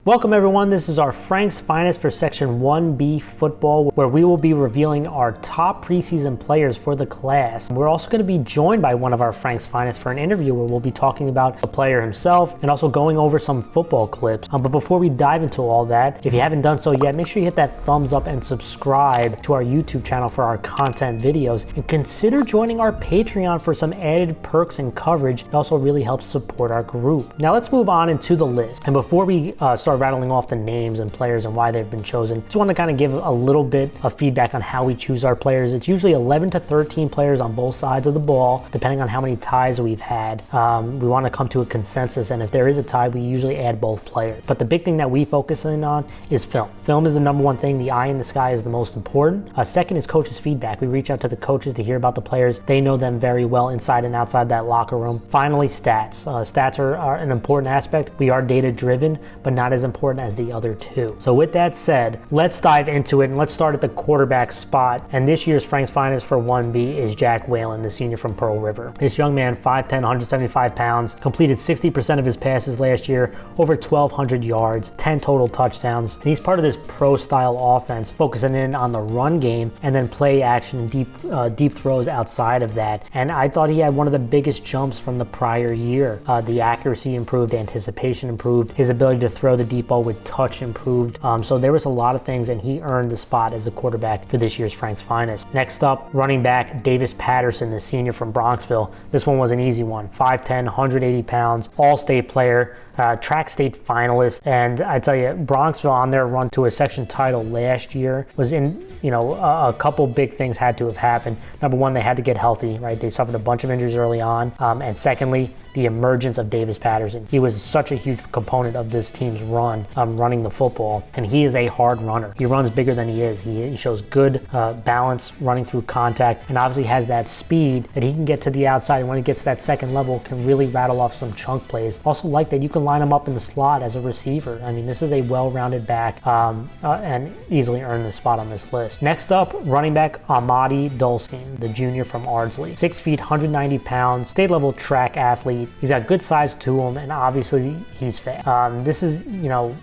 Welcome everyone, this is our Frank's Finest for Section 1B football, where we will be revealing our top preseason players for the class. We're also going to be joined by one of our Frank's Finest for an interview where we'll be talking about the player himself and also going over some football clips. But before we dive into all that, if you haven't done so yet, make sure you hit that thumbs up and subscribe to our YouTube channel for our content videos, and consider joining our Patreon for some added perks and coverage. It also really helps support our group. Now let's move on into the list. And before we start rattling off the names and players and why they've been chosen, just want to kind of give a little bit of feedback on how we choose our players. It's usually 11 to 13 players on both sides of the ball, depending on how many ties we've had. We want to come to a consensus, and if there is a tie, we usually add both players. But the big thing that we focus in on is film. Film is the number one thing. The eye in the sky is the most important. Second is coaches' feedback. We reach out to the coaches to hear about the players. They know them very well inside and outside that locker room. Finally, stats. Stats are an important aspect. We are data driven, but not as important as the other two. So with that said, let's dive into it, and let's start at the quarterback spot. And this year's Frank's Finest for 1B is Jack Whalen, the senior from Pearl River. This young man, 5'10", 175 pounds, completed 60% of his passes last year, over 1,200 yards, 10 total touchdowns. And he's part of this pro-style offense, focusing in on the run game and then play action, deep throws outside of that. And I thought he had one of the biggest jumps from the prior year. The accuracy improved, anticipation improved, his ability to throw the deep ball with touch improved. So there was a lot of things, and he earned the spot as a quarterback for this year's Frank's Finest. Next up, running back Davis Patterson, the senior from Bronxville. This one was an easy one. 5'10", 180 pounds, all-state player, track state finalist. And I tell you, Bronxville on their run to a section title last year was in, a couple big things had to have happened. Number one, they had to get healthy, right? They suffered a bunch of injuries early on. And secondly, the emergence of Davis Patterson. He was such a huge component of this team's run, running the football, and he is a hard runner. He runs bigger than he is. He shows good balance running through contact, and obviously has that speed that he can get to the outside, and when he gets to that second level, can really rattle off some chunk plays. Also like that you can line him up in the slot as a receiver. I mean, this is a well-rounded back, and easily earned the spot on this list. Next up, running back Ahmadi Dolstein, the junior from Ardsley. 6 feet, 190 pounds, state-level track athlete. He's got good size to him, and obviously he's fast. This is,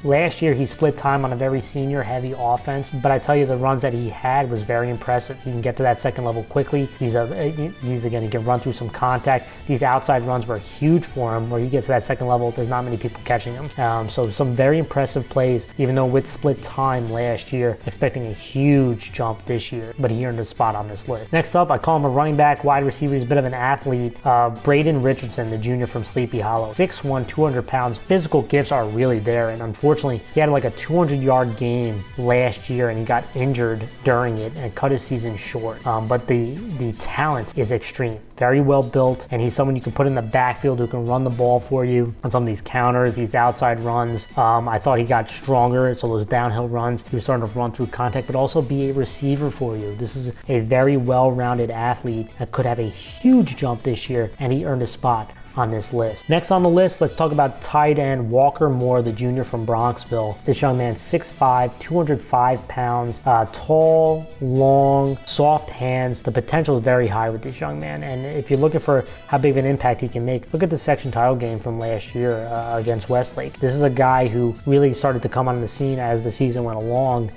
last year he split time on a very senior-heavy offense, but I tell you, the runs that he had was very impressive. He can get to that second level quickly. He can run through some contact. These outside runs were huge for him. Where he gets to that second level, there's not many people catching him. So some very impressive plays, even though with split time last year, expecting a huge jump this year, but he earned a spot on this list. Next up, I call him a running back, wide receiver. He's a bit of an athlete. Braden Richardson, the junior from Sleepy Hollow. 6'1", 200 pounds. Physical gifts are really there, and unfortunately, he had like a 200-yard game last year, and he got injured during it and cut his season short. But the talent is extreme. Very well built, and he's someone you can put in the backfield who can run the ball for you on some of these counters, these outside runs. I thought he got stronger, so those downhill runs, he was starting to run through contact, but also be a receiver for you. This is a very well-rounded athlete that could have a huge jump this year, and he earned a spot on this list. Next on the list, let's talk about tight end Walker Moore, the junior from Bronxville. This young man, 6'5", 205 pounds, tall, long, soft hands. The potential is very high with this young man, and if you're looking for how big of an impact he can make, look at the section title game from last year against Westlake. This is a guy who really started to come on the scene as the season went along,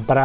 but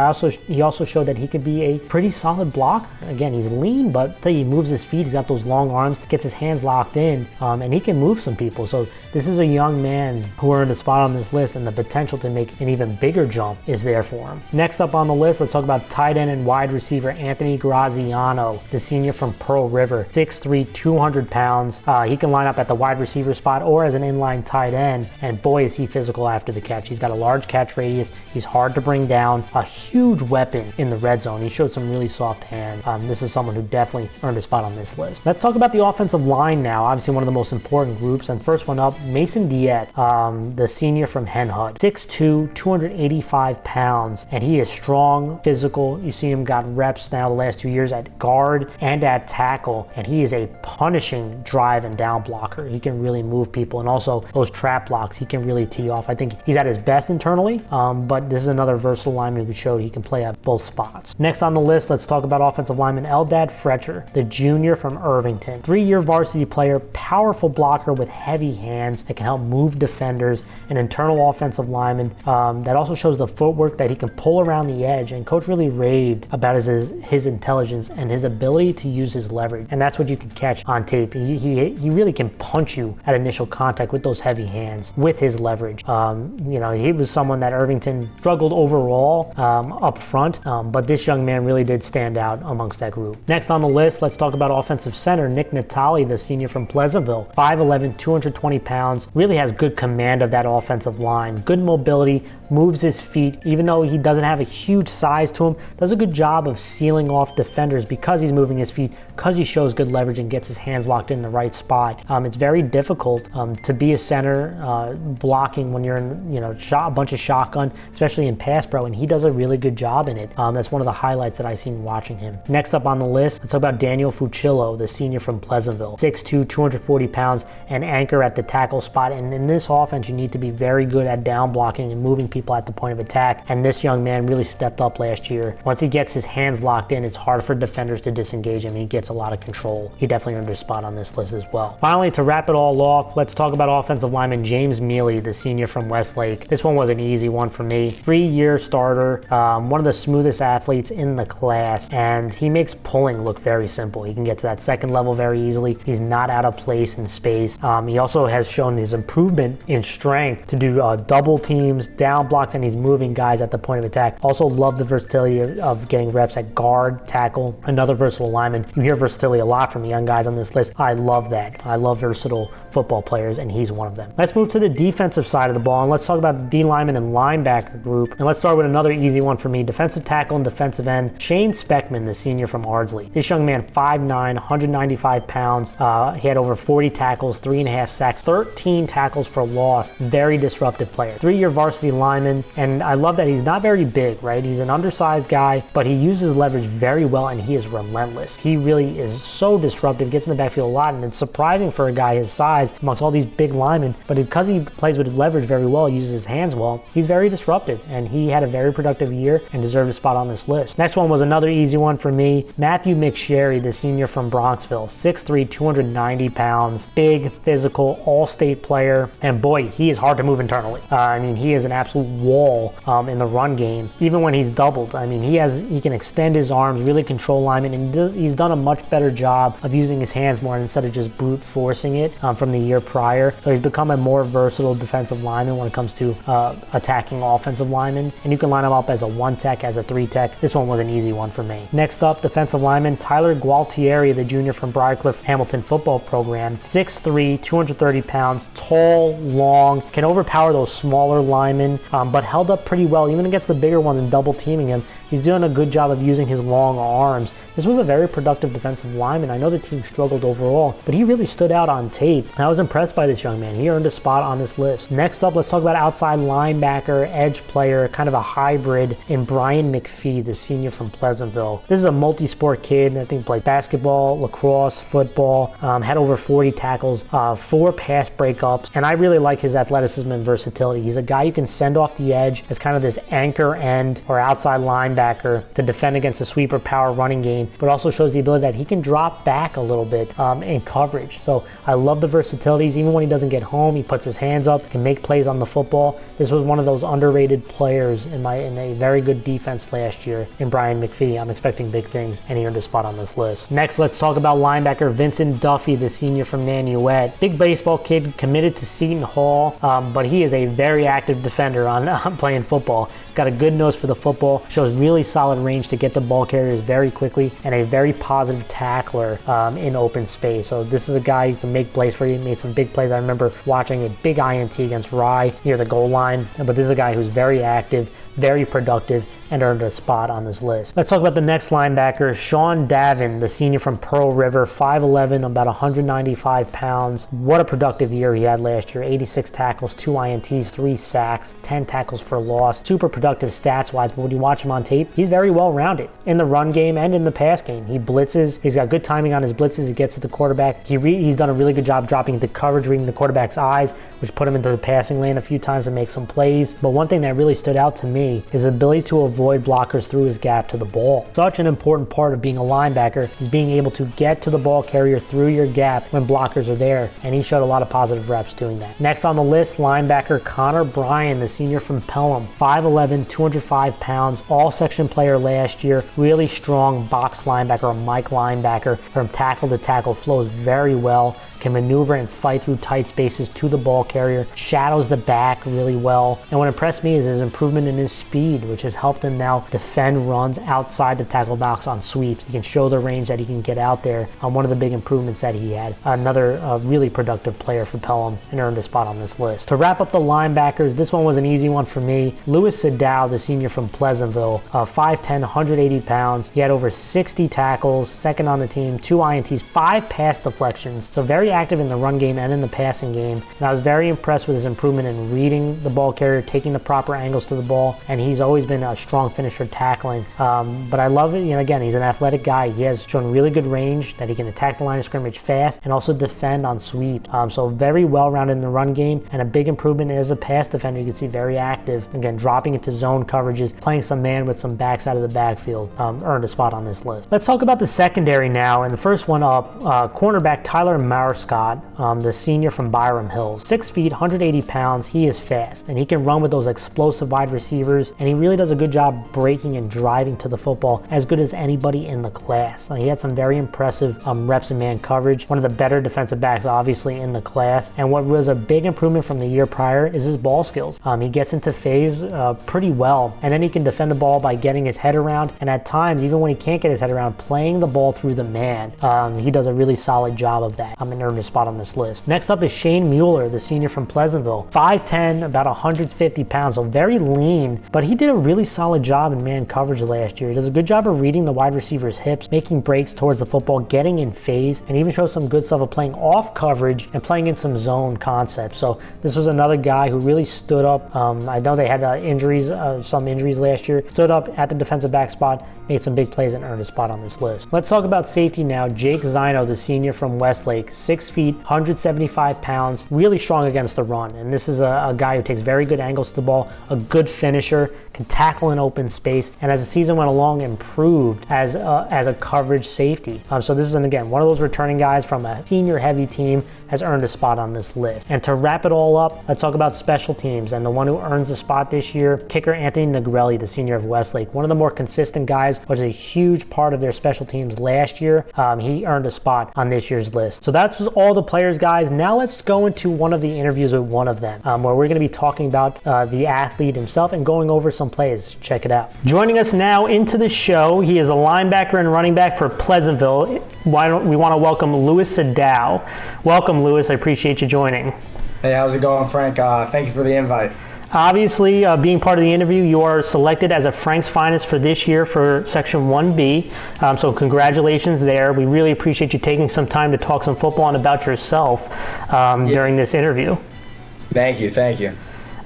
he also showed that he could be a pretty solid blocker. Again, he's lean, but I tell you, he moves his feet, he's got those long arms, gets his hands locked in, and he can move some people. So this is a young man who earned a spot on this list, and the potential to make an even bigger jump is there for him. Next up on the list, let's talk about tight end and wide receiver Anthony Graziano, the senior from Pearl River. 6'3", 200 pounds. He can line up at the wide receiver spot or as an inline tight end, and boy is he physical after the catch. He's got a large catch radius. He's hard to bring down. A huge weapon in the red zone. He showed some really soft hands. This is someone who definitely earned a spot on this list. Let's talk about the offensive line now. Obviously one of the most important groups, and first one up, Mason Diet, the senior from Henhud. 6'2", 285 pounds, and he is strong, physical. You see him got reps now the last 2 years at guard and at tackle, and he is a punishing drive and down blocker. He can really move people, and also those trap blocks, he can really tee off. I think he's at his best internally, but this is another versatile lineman who showed he can play at both spots. Next on the list, let's talk about offensive lineman Eldad Fretcher, the junior from Irvington. 3-year varsity player, power powerful blocker with heavy hands that can help move defenders, an internal offensive lineman that also shows the footwork that he can pull around the edge. And coach really raved about his intelligence and his ability to use his leverage. And that's what you can catch on tape. He really can punch you at initial contact with those heavy hands with his leverage. He was someone that Irvington struggled overall up front, but this young man really did stand out amongst that group. Next on the list, let's talk about offensive center Nick Natali, the senior from Pleasantville. 5'11", 220 pounds, really has good command of that offensive line, good mobility, moves his feet, even though he doesn't have a huge size to him, does a good job of sealing off defenders because he's moving his feet, because he shows good leverage and gets his hands locked in the right spot. It's very difficult to be a center blocking when you're in a bunch of shotgun, especially in pass pro, and he does a really good job in it. That's one of the highlights that I've seen watching him. Next up on the list, let's talk about Daniel Fucillo, the senior from Pleasantville. 6'2", 240 pounds, and anchor at the tackle spot. And in this offense, you need to be very good at down blocking and moving people at the point of attack. And this young man really stepped up last year. Once he gets his hands locked in, it's hard for defenders to disengage him. He gets a lot of control. He definitely earned a spot on this list as well. Finally, to wrap it all off, let's talk about offensive lineman James Mealy, the senior from Westlake. This one was an easy one for me. 3-year starter, one of the smoothest athletes in the class, and he makes pulling look very simple. He can get to that second level very easily. He's not out of place in space. He also has shown his improvement in strength to do double teams, down blocks, and he's moving guys at the point of attack. Also love the versatility of getting reps at guard, tackle, another versatile lineman. You hear versatility a lot from the young guys on this list. I love that. I love versatile football players, and he's one of them. Let's move to the defensive side of the ball, and let's talk about the D lineman and linebacker group. And let's start with another easy one for me. Defensive tackle and defensive end, Shane Speckman, the senior from Ardsley. This young man, 5'9", 195 pounds. He had over 40 tackles, 3.5 sacks, 13 tackles for loss. Very disruptive player. 3-year varsity lineman, and I love that he's not very big, right? He's an undersized guy, but he uses leverage very well, and he is relentless. He really is so disruptive, gets in the backfield a lot, and it's surprising for a guy his size amongst all these big linemen, but because he plays with his leverage very well, uses his hands well, he's very disruptive, and he had a very productive year and deserved a spot on this list. Next one was another easy one for me. Matthew McSherry, the senior from Bronxville. 6'3", 290 pounds, big, physical, all-state player, and boy, he is hard to move internally. He is an absolute wall in the run game, even when he's doubled. He can extend his arms, really control linemen, and he's done a much better job of using his hands more instead of just brute forcing it from the year prior. So he's become a more versatile defensive lineman when it comes to attacking offensive linemen, and you can line him up as a 1-tech, as a 3-tech. This one was an easy one for me. Next up, defensive lineman Tyler Gualtieri, the junior from Briarcliff Hamilton football program. 6'3", 230 pounds, tall, long, can overpower those smaller linemen, but held up pretty well even against the bigger ones and double teaming him. He's doing a good job of using his long arms. This was a very productive defensive lineman. I know the team struggled overall, but he really stood out on tape. I was impressed by this young man. He earned a spot on this list. Next up, let's talk about outside linebacker, edge player, kind of a hybrid in Brian McPhee, the senior from Pleasantville. This is a multi-sport kid. I think played basketball, lacrosse, football, had over 40 tackles, 4 pass breakups, and I really like his athleticism and versatility. He's a guy you can send off the edge as kind of this anchor end or outside linebacker to defend against a sweeper power running game, but also shows the ability that he can drop back a little bit in coverage. So I love the versatilities. Even when he doesn't get home, he puts his hands up, can make plays on the football. This was one of those underrated players in a very good defense last year in Brian McPhee. I'm expecting big things, and he earned a spot on this list. Next, let's talk about linebacker Vincent Duffy, the senior from Nanuet. Big baseball kid, committed to Seton Hall, but he is a very active defender on playing football. Got a good nose for the football, shows really solid range to get the ball carriers very quickly, and a very positive tackler in open space. So this is a guy who can make plays for you. He made some big plays. I remember watching a big INT against Rye near the goal line, but this is a guy who's very active, very productive, and earned a spot on this list. Let's talk about the next linebacker, Sean Davin, the senior from Pearl River, 5'11", about 195 pounds. What a productive year he had last year. 86 tackles, 2 INTs, 3 sacks, 10 tackles for loss. Super productive stats-wise, but when you watch him on tape, he's very well-rounded in the run game and in the pass game. He blitzes. He's got good timing on his blitzes. He gets to the quarterback. He's done a really good job dropping the coverage, reading the quarterback's eyes, which put him into the passing lane a few times and make some plays. But one thing that really stood out to me is his ability to avoid avoid blockers through his gap to the ball. Such an important part of being a linebacker is being able to get to the ball carrier through your gap when blockers are there, and he showed a lot of positive reps doing that. Next on the list, linebacker Connor Bryan, the senior from Pelham. 5'11", 205 pounds, all-section player last year. Really strong box linebacker, a Mike linebacker. From tackle to tackle, flows very well. Can maneuver and fight through tight spaces to the ball carrier, shadows the back really well. And what impressed me is his improvement in his speed, which has helped him now defend runs outside the tackle box on sweeps. He can show the range that he can get out there. One of the big improvements that he had. Another really productive player for Pelham and earned a spot on this list. To wrap up the linebackers, this one was an easy one for me. Louis Sdao, the senior from Pleasantville, 5'10", 180 pounds. He had over 60 tackles, second on the team, 2 INTs, 5 pass deflections. So very active in the run game and in the passing game. And I was very impressed with his improvement in reading the ball carrier, taking the proper angles to the ball, and he's always been a strong finisher tackling. But I love it. Again, he's an athletic guy. He has shown really good range, that he can attack the line of scrimmage fast and also defend on sweep. So very well-rounded in the run game, and a big improvement as a pass defender. You can see very active. Again, dropping into zone coverages, playing some man with some backs out of the backfield. Earned a spot on this list. Let's talk about the secondary now, and the first one up, cornerback Tyler Marscott, the senior from Byram Hills. 6 feet, 180 pounds. He is fast, and he can run with those explosive wide receivers, and he really does a good job breaking and driving to the football, as good as anybody in the class. He had some very impressive reps in man coverage. One of the better defensive backs, obviously, in the class. And what was a big improvement from the year prior is his ball skills. He gets into phase pretty well, and then he can defend the ball by getting his head around, and at times, even when he can't get his head around, playing the ball through the man. He does a really solid job of that. I'm earned a spot on this list. Next up is Shane Mueller, the senior from Pleasantville. 5'10", about 150 pounds, so very lean, but he did a really solid job in man coverage last year. He does a good job of reading the wide receiver's hips, making breaks towards the football, getting in phase, and even shows some good stuff of playing off coverage and playing in some zone concepts. So this was another guy who really stood up. I know they had some injuries last year. Stood up at the defensive back spot, made some big plays, and earned a spot on this list. Let's talk about safety now. Jake Zino, the senior from Westlake. 6 feet, 175 pounds, really strong against the run. And this is a guy who takes very good angles to the ball, a good finisher, can tackle in open space, and as the season went along, improved as a coverage safety. So this is, again, one of those returning guys from a senior-heavy team, has earned a spot on this list. And to wrap it all up, let's talk about special teams. And the one who earns the spot this year, kicker Anthony Negrelli, the senior of Westlake. One of the more consistent guys, was a huge part of their special teams last year. He earned a spot on this year's list. So that's all the players, guys. Now let's go into one of the interviews with one of them, where we're going to be talking about the athlete himself and going over some plays. Check it out. Joining us now into the show, he is a linebacker and running back for Pleasantville. We want to welcome Louis Sdao. Welcome, Louis. I appreciate you joining. Hey, how's it going, Frank? Thank you for the invite. Obviously, being part of the interview, you are selected as a Frank's Finest for this year for Section 1B. So congratulations there. We really appreciate you taking some time to talk some football and about yourself during this interview. Thank you.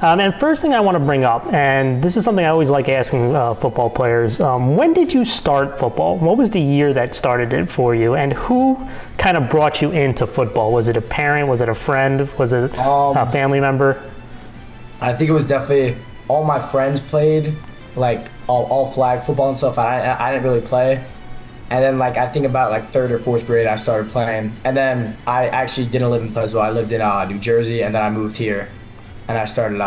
And first thing I want to bring up, and this is something I always like asking football players, when did you start football? What was the year that started it for you? And who kind of brought you into football? Was it a parent? Was it a friend? Was it a family member? I think it was definitely all my friends played, like all flag football and stuff. I didn't really play. And then I think about 3rd or 4th grade I started playing. And then I actually didn't live in Pleasantville. I lived in New Jersey, and then I moved here. And I started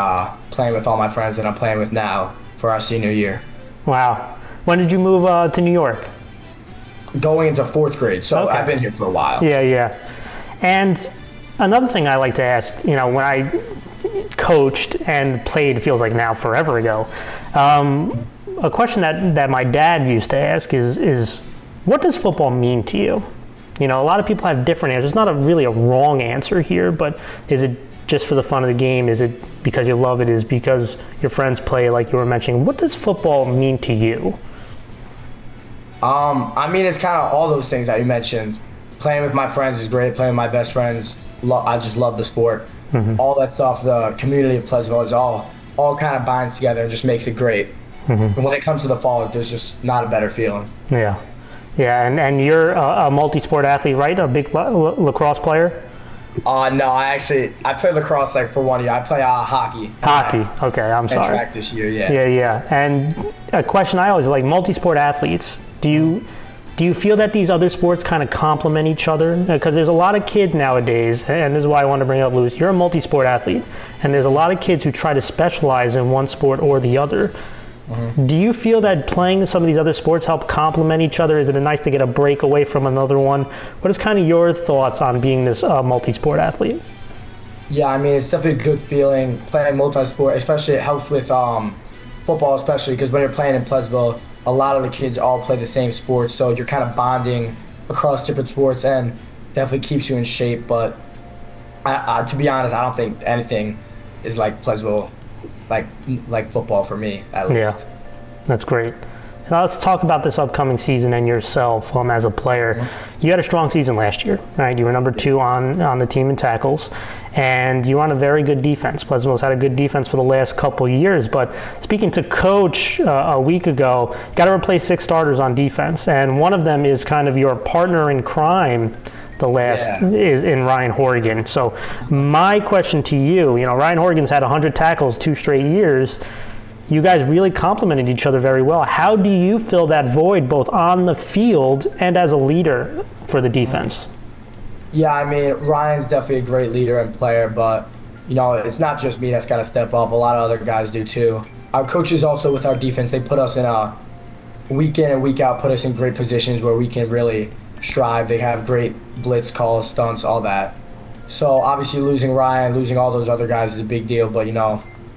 playing with all my friends that I'm playing with now for our senior year. Wow. When did you move to New York? Going into 4th grade, so okay. I've been here for a while. Yeah. And another thing I like to ask, when I coached and played, feels like now forever ago, a question that my dad used to ask is what does football mean to you? A lot of people have different answers. It's not really a wrong answer here, but is it just for the fun of the game? Is it because you love it? Is it because your friends play, like you were mentioning? What does football mean to you? I mean, it's kind of all those things that you mentioned. Playing with my friends is great. Playing with my best friends, I just love the sport. Mm-hmm. All that stuff, the community of Pleasantville is all kind of binds together and just makes it great. Mm-hmm. And when it comes to the fall, there's just not a better feeling. Yeah, and you're a multi-sport athlete, right? A big lacrosse player? No, I play lacrosse like for 1 year. I play hockey. Hockey. Okay, I'm And sorry. track this year, yeah. Yeah. And a question I always like: multi-sport athletes. Do you feel that these other sports kind of complement each other? Because there's a lot of kids nowadays, and this is why I want to bring up Louis. You're a multi-sport athlete, and there's a lot of kids who try to specialize in one sport or the other. Do you feel that playing some of these other sports help complement each other? Is it nice to get a break away from another one? What is kind of your thoughts on being this multi-sport athlete? Yeah, I mean, it's definitely a good feeling playing multi-sport, especially it helps with football, especially because when you're playing in Pleasantville, a lot of the kids all play the same sports, so you're kind of bonding across different sports and definitely keeps you in shape. But to be honest, I don't think anything is like Pleasantville, like football for me, at least. Yeah, that's great. Now let's talk about this upcoming season and yourself as a player. You had a strong season last year, right? You were number 2 on the team in tackles, and you were on a very good defense. Pleasantville's had a good defense for the last couple years, but speaking to Coach a week ago, got to replace 6 starters on defense, and one of them is kind of your partner in crime is in Ryan Horgan. So my question to you, Ryan Horgan's had 100 tackles 2 straight years. You guys really complemented each other very well. How do you fill that void both on the field and as a leader for the defense? Yeah, I mean, Ryan's definitely a great leader and player, but, it's not just me that's got to step up. A lot of other guys do too. Our coaches also with our defense, they put us in a week in and week out, put us in great positions where we can really strive. They have great blitz calls, stunts, all that. So obviously losing Ryan, losing all those other guys is a big deal, but,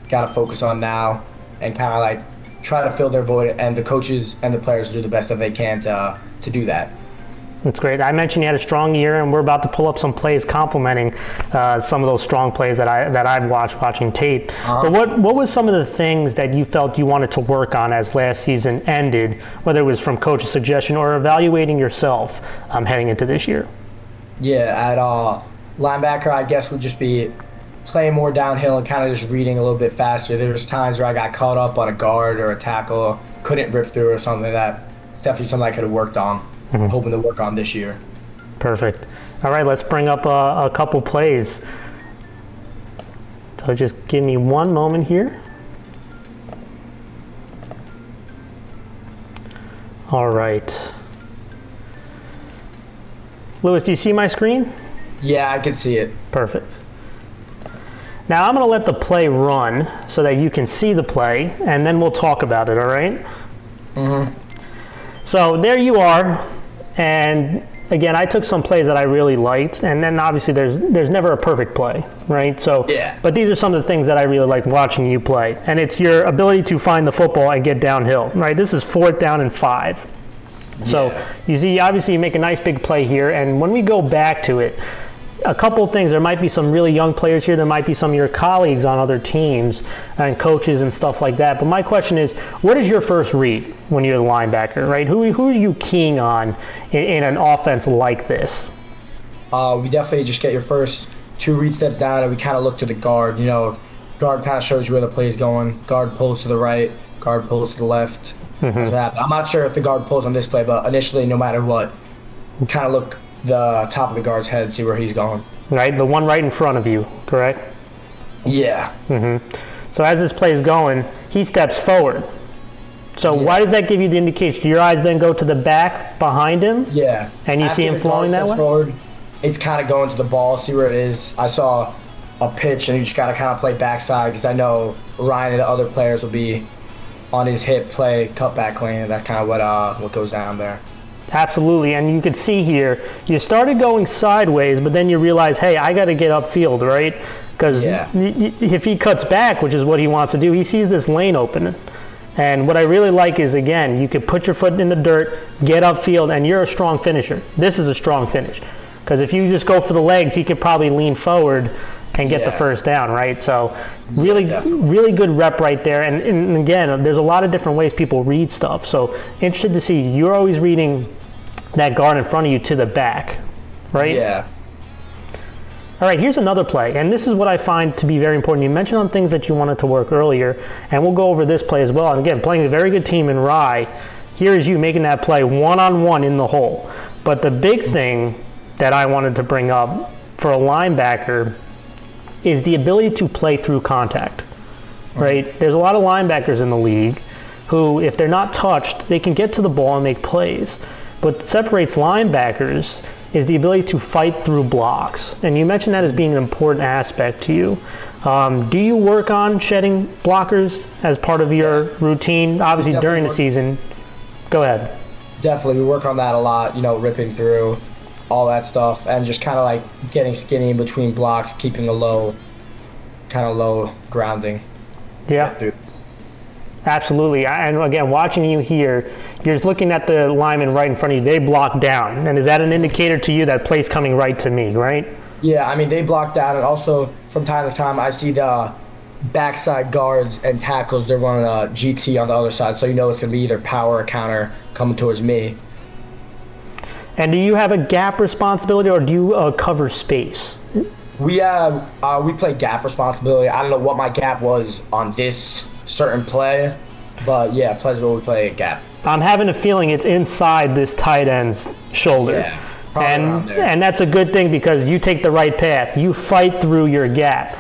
got to focus on now and kind of like try to fill their void, and the coaches and the players do the best that they can to do that. That's great. I mentioned you had a strong year, and we're about to pull up some plays complimenting some of those strong plays that I've watching tape. But what was some of the things that you felt you wanted to work on as last season ended, whether it was from coach's suggestion or evaluating yourself heading into this year? Yeah, at linebacker, I guess would just be playing more downhill and kind of just reading a little bit faster. There was times where I got caught up on a guard or a tackle, couldn't rip through or something. That's definitely something I could have worked on. Hoping to work on this year. Perfect. All right, let's bring up a couple plays. So just give me one moment here. All right. Louis, do you see my screen? Yeah, I can see it. Perfect. Now I'm going to let the play run so that you can see the play, and then we'll talk about it, all right? So there you are. And again, I took some plays that I really liked, and then obviously there's never a perfect play, right? So, yeah. But these are some of the things that I really like watching you play, and it's your ability to find the football and get downhill, right? This is 4th down and 5. So you see, obviously you make a nice big play here, and when we go back to it, a couple of things. There might be some really young players here. There might be some of your colleagues on other teams and coaches and stuff like that. But my question is, what is your first read when you're the linebacker, right? Who are you keying on in an offense like this? We definitely just get your first 2 read steps down, and we kind of look to the guard. Guard kind of shows you where the play is going. Guard pulls to the right. Guard pulls to the left. I'm not sure if the guard pulls on this play, but initially, no matter what, we kind of look the top of the guard's head, see where he's going. Right, the one right in front of you, correct? Yeah. So as this play is going, he steps forward. So why does that give you the indication? Do your eyes then go to the back behind him? Yeah. And you see him flowing that way? Forward, it's kind of going to the ball, see where it is. I saw a pitch, and you just got to kind of play backside because I know Ryan and the other players will be on his hip, play cutback lane, and that's kind of what goes down there. Absolutely, and you could see here, you started going sideways, but then you realize, hey, I got to get upfield, right? Because if he cuts back, which is what he wants to do, he sees this lane open. And what I really like is, again, you could put your foot in the dirt, get upfield, and you're a strong finisher. This is a strong finish. Because if you just go for the legs, he could probably lean forward and get the first down, right? So really good rep right there. And again, there's a lot of different ways people read stuff. So interested to see, you're always reading that guard in front of you to the back, right? Yeah. All right, here's another play, and this is what I find to be very important. You mentioned on things that you wanted to work earlier, and we'll go over this play as well. And again, playing a very good team in Rye, here is you making that play one-on-one in the hole. But the big thing that I wanted to bring up for a linebacker is the ability to play through contact, right? There's a lot of linebackers in the league who, if they're not touched, they can get to the ball and make plays. What separates linebackers is the ability to fight through blocks. And you mentioned that as being an important aspect to you. Do you work on shedding blockers as part of your routine? Obviously, during the season. Go ahead. Definitely, we work on that a lot, ripping through all that stuff and just kind of like getting skinny in between blocks, keeping a low grounding. Yeah. Absolutely. And again, watching you here, you're just looking at the lineman right in front of you. They block down. And is that an indicator to you that play's coming right to me, right? Yeah, I mean, they block down. And also, from time to time, I see the backside guards and tackles. They're running a GT on the other side. So it's going to be either power or counter coming towards me. And do you have a gap responsibility, or do you cover space? We play gap responsibility. I don't know what my gap was on this certain play, but yeah, plays where we play a gap. I'm having a feeling it's inside this tight end's shoulder. Yeah, probably around there. And that's a good thing because you take the right path. You fight through your gap.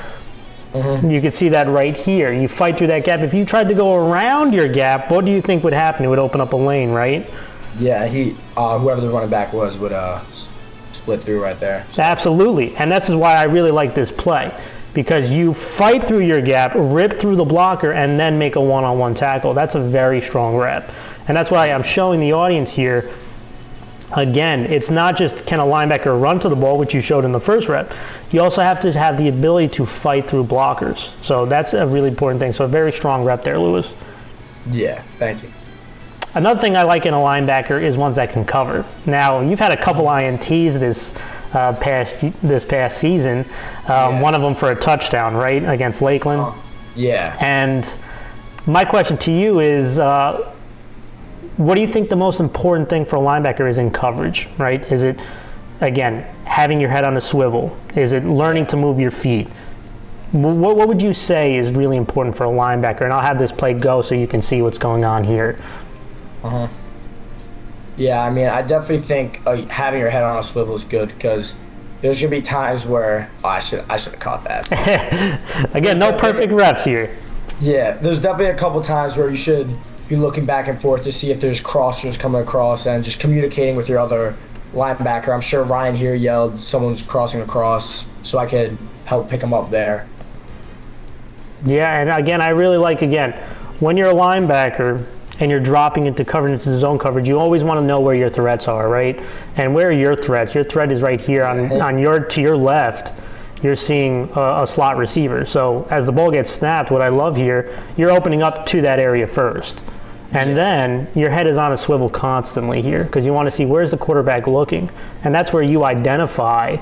Mm-hmm. You can see that right here. You fight through that gap. If you tried to go around your gap, what do you think would happen? It would open up a lane, right? Yeah, whoever the running back was would split through right there. So. Absolutely, and this is why I really like this play, because you fight through your gap, rip through the blocker, and then make a one-on-one tackle. That's a very strong rep, and that's why I'm showing the audience here. Again, it's not just can a linebacker run to the ball, which you showed in the first rep. You also have to have the ability to fight through blockers. So that's a really important thing. So a very strong rep there, Louis. Yeah, thank you. Another thing I like in a linebacker is ones that can cover. Now, you've had a couple INTs this past season. One of them for a touchdown, right, against Lakeland? Yeah. And my question to you is, what do you think the most important thing for a linebacker is in coverage, right? Is it, again, having your head on a swivel? Is it learning to move your feet? What would you say is really important for a linebacker? And I'll have this play go so you can see what's going on here. Yeah, I mean, I definitely think having your head on a swivel is good because there's gonna be times where I should have caught that. Again, no perfect reps here. Yeah, there's definitely a couple times where you should be looking back and forth to see if there's crossers coming across and just communicating with your other linebacker. I'm sure Ryan here yelled someone's crossing across, so I could help pick him up there. Yeah, and again, I really like when you're a linebacker and you're dropping into coverage, into zone coverage, you always want to know where your threats are, right? And where are your threats? Your threat is right here to your left. You're seeing a slot receiver. So as the ball gets snapped, what I love here, you're opening up to that area first. And then your head is on a swivel constantly here because you want to see where's the quarterback looking. And that's where you identify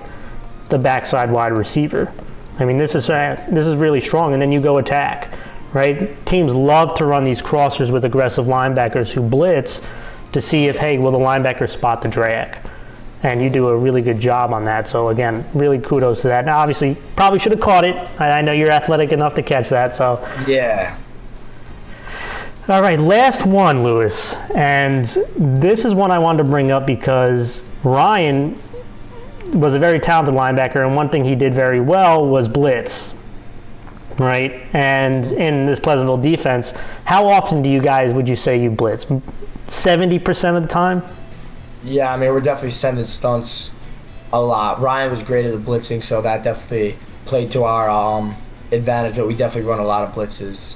the backside wide receiver. I mean, this is really strong. And then you go attack. Right? Teams love to run these crossers with aggressive linebackers who blitz to see if, hey, will the linebacker spot the drag? And you do a really good job on that. So, again, really kudos to that. Now, obviously, probably should have caught it. I know you're athletic enough to catch that. So yeah. All right, last one, Louis. And this is one I wanted to bring up because Ryan was a very talented linebacker, and one thing he did very well was blitz. Right, and in this Pleasantville defense, how often do you guys, would you say, you blitz? 70% of the time? Yeah, I mean, we're definitely sending stunts a lot. Ryan was great at the blitzing, so that definitely played to our advantage, but we definitely run a lot of blitzes.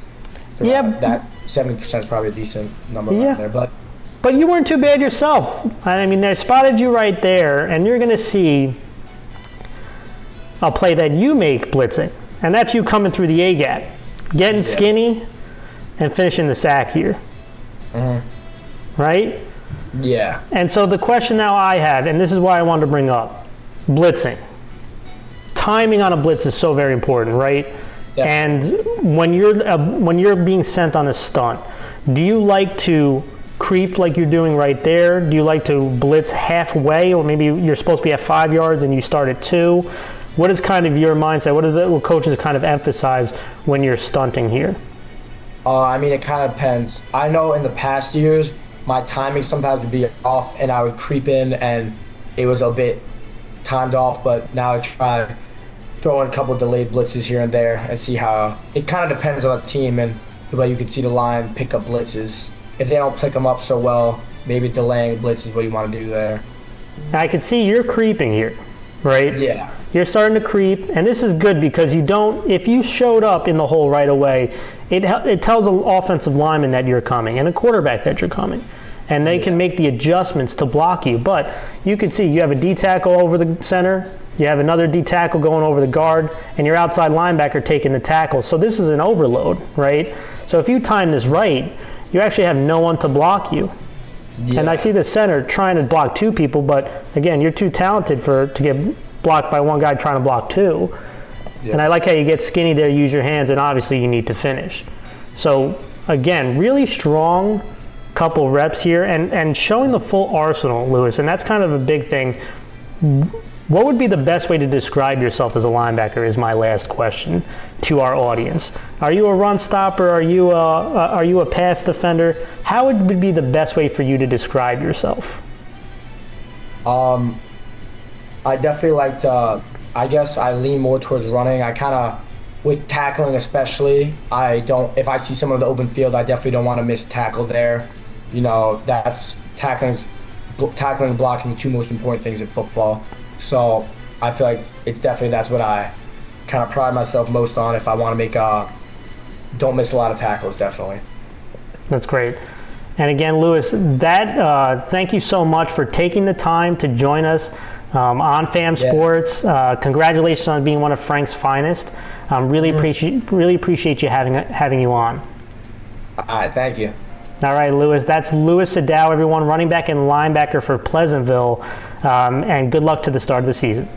Yeah. That 70% is probably a decent number right there. But you weren't too bad yourself. I mean, they spotted you right there, and you're going to see a play that you make blitzing. And that's you coming through the A-gap, getting skinny, and finishing the sack here. Right? Yeah. And so the question now I have, and this is why I wanted to bring up, blitzing. Timing on a blitz is so very important, right? Definitely. And when you're being sent on a stunt, do you like to creep like you're doing right there? Do you like to blitz halfway, or maybe you're supposed to be at 5 yards and you start at 2? What is kind of your mindset? What coaches kind of emphasize when you're stunting here? I mean, it kind of depends. I know in the past years, my timing sometimes would be off, and I would creep in, and it was a bit timed off, but now I try throwing a couple delayed blitzes here and there and see how it kind of depends on the team and the way you can see the line pick up blitzes. If they don't pick them up so well, maybe delaying blitz is what you want to do there. I can see you're creeping here, right? Yeah. You're starting to creep, and this is good because if you showed up in the hole right away, it tells an offensive lineman that you're coming and a quarterback that you're coming. And they can make the adjustments to block you. But you can see you have a D tackle over the center, you have another D tackle going over the guard, and your outside linebacker taking the tackle. So this is an overload, right? So if you time this right, you actually have no one to block you. Yeah. And I see the center trying to block two people, but again, you're too talented to get blocked by one guy trying to block two. Yeah. And I like how you get skinny there, use your hands, and obviously you need to finish. So again, really strong couple reps here and showing the full arsenal, Louis, and that's kind of a big thing. What would be the best way to describe yourself as a linebacker is my last question to our audience. Are you a run stopper? Are you a pass defender? How would be the best way for you to describe yourself? I definitely like to, I guess I lean more towards running. I kind of, with tackling especially, if I see someone in the open field, I definitely don't want to miss a tackle there. You know, that's tackling and blocking the two most important things in football. So I feel like that's what I kind of pride myself most on if I want to make don't miss a lot of tackles, definitely. That's great. And again, Louis, thank you so much for taking the time to join us on FAM Sports. Congratulations on being one of Frank's finest. Really appreciate you having you on. All right, thank you. All right, Louis. That's Louis Sdao, everyone, running back and linebacker for Pleasantville. And good luck to the start of the season.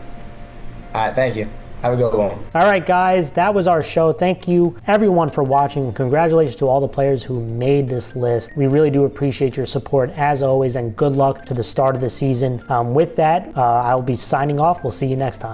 All right, thank you. Have a good one. All right, guys, that was our show. Thank you, everyone, for watching. Congratulations to all the players who made this list. We really do appreciate your support, as always, and good luck to the start of the season. With that, I'll be signing off. We'll see you next time.